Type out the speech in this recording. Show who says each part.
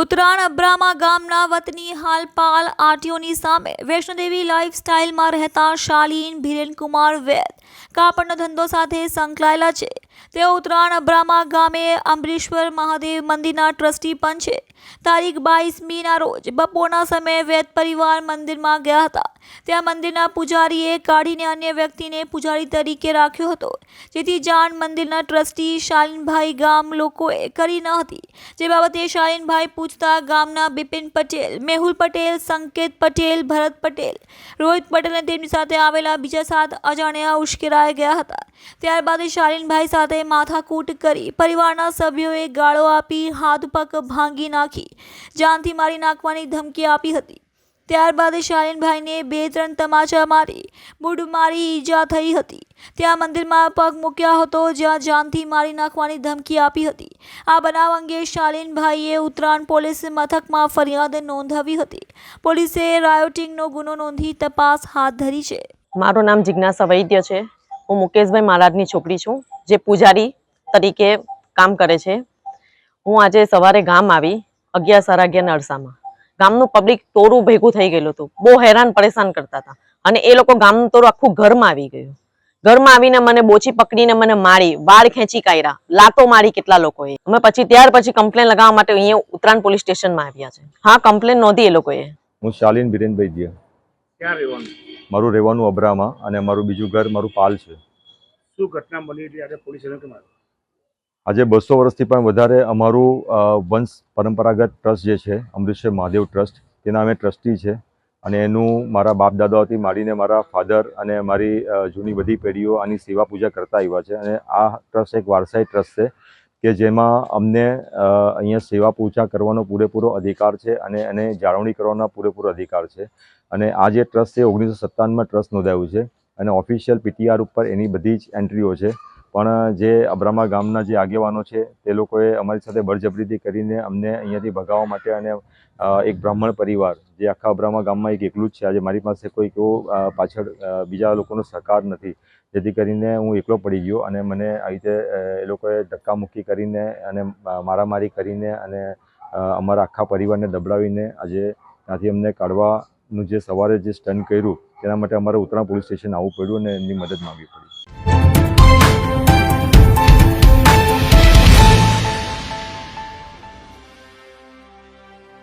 Speaker 1: ઉત્તરાયણ અબ્રામા ગામના વતની હાલપાલ આરટીઓની સામે વૈષ્ણોદેવી લાઇફસ્ટાઇલમાં રહેતા શાલીન ભીરેનકુમાર વૈદ કાપડનો ધંધો સાથે સંકળાયેલા છે। તેઓ ઉત્તરાયણ અબ્રામા ગામે અંબરીશ્વર મહાદેવ મંદિરના ટ્રસ્ટી પણ છે। તારીખ 22મીના રોજ બપોરના સમયે વૈદ પરિવાર મંદિરમાં ગયા હતા। ત્યાં મંદિરના પૂજારીએ કાઢીને અન્ય વ્યક્તિને પૂજારી તરીકે રાખ્યો હતો, જેથી જાણ મંદિરના ટ્રસ્ટી શાલીનભાઈ ગામ લોકોએ કરી ન હતી। જે બાબતે શાલીનભાઈ પૂછતા ગામના બિપિન પટેલ, મેહુલ પટેલ, સંકેત પટેલ, ભરત પટેલ, રોહિત પટેલ અને તેમની સાથે આવેલા બીજા 7 અજાણ્યા ઉશ્કેરાઈ ગયા હતા। ત્યારબાદ શાલીનભાઈ સાથે માથાકૂટ કરી પરિવારના સભ્યોએ ગાળો આપી હાથ પગ ભાંગી નાખી જાનથી મારી નાખવાની ધમકી આપી હતી। ત્યારબાદ શાલીનભાઈને 2-3 તમાચા મારી મૂઢ મારી ઈજા થઈ હતી। ત્યાં મંદિરમાં પગ મૂક્યા હતો, જ્યાં જાનથી મારી નાખવાની ધમકી આપી હતી। આ બનાવ અંગે શાલીનભાઈએ ઉત્તરાયણ પોલીસ મથકમાં ફરિયાદ નોંધાવી હતી। પોલીસે રાયોટિંગનો ગુનો નોંધી તપાસ હાથ ધરી છે।
Speaker 2: મારું નામ જિજ્ઞાસા વૈદ્ય છે। હું મુકેશભાઈ મહારાજની છોકરી છું, જે પૂજારી તરીકે કામ કરે છે। હું આજે સવારે ગામ આવી 11:11 અરસામાં ગામનું પબ્લિક તોરું ભેગું થઈ ગયેલું હતું, બહુ હેરાન પરેશાન કરતા હતા અને એ લોકો ગામનું તોરું આખું ઘરમાં આવી ગયું। ઘરમાં આવીને મને બોચી પકડીને મને મારી, વાળ ખેંચી કાઢ્યા, લાતો મારી કેટલા લોકોએ। અમે ત્યાર પછી કમ્પ્લેન લગાવવા માટે અહીંયા ઉત્તરાયણ પોલીસ સ્ટેશનમાં આવ્યા છે। હા, કમ્પ્લેન નોંધી એ લોકોએ।
Speaker 3: હું શાલીન ભીરેનભાઈ દિયા।
Speaker 4: ક્યાં રહેવાનું?
Speaker 3: મારું રહેવાનું અબ્રામા અને મારું બીજું ઘર મારું પાલ છે।
Speaker 4: શું ઘટના બની હતી આજે પોલીસ કેમ આવ્યું?
Speaker 3: આજે 200 વર્ષથી પણ વધારે અમારું વંશ પરંપરાગત ટ્રસ્ટ જે છે અમૃતસર મહાદેવ ટ્રસ્ટ, તેના અમે ટ્રસ્ટી છે અને એનું મારા બાપ દાદાઓથી માંડીને મારા ફાધર અને મારી જૂની બધી પેઢીઓ આની સેવા પૂજા કરતા આવ્યા છે અને આ ટ્રસ્ટ એક વારસાઈ ટ્રસ્ટ છે કે જેમાં અમને અહીંયા સેવા પૂજા કરવાનો પૂરેપૂરો અધિકાર છે અને એને જાળવણી કરવાનો પૂરેપૂરો અધિકાર છે। અને આ જે ટ્રસ્ટ છે 1957માં ટ્રસ્ટ નોંધાયું છે અને ઓફિશિયલ પીટીઆર ઉપર એની બધી જ એન્ટ્રીઓ છે। પણ જે અબ્રામા ગામના જે આગેવાનો છે તે લોકોએ અમારી સાથે બળજબરીથી કરીને અમને અહીંયાથી ભગાવવા માટે અને એક બ્રાહ્મણ પરિવાર જે આખા અબ્રામા ગામમાં એક એકલું જ છે, આજે મારી પાસે કોઈ એવો પાછળ બીજા લોકોનો સહકાર નથી, જેથી કરીને હું એકલો પડી ગયો અને મને આવી રીતે એ લોકોએ ધક્કામુક્કી કરીને અને મારામારી કરીને અને અમારા આખા પરિવારને દબડાવીને આજે ત્યાંથી અમને કાઢવાનું જે સવારે જે સ્ટન્ટ કર્યું તેના માટે અમારે ઉત્તરાયણ પોલીસ સ્ટેશન આવવું પડ્યું અને એમની મદદ માંગવી પડી।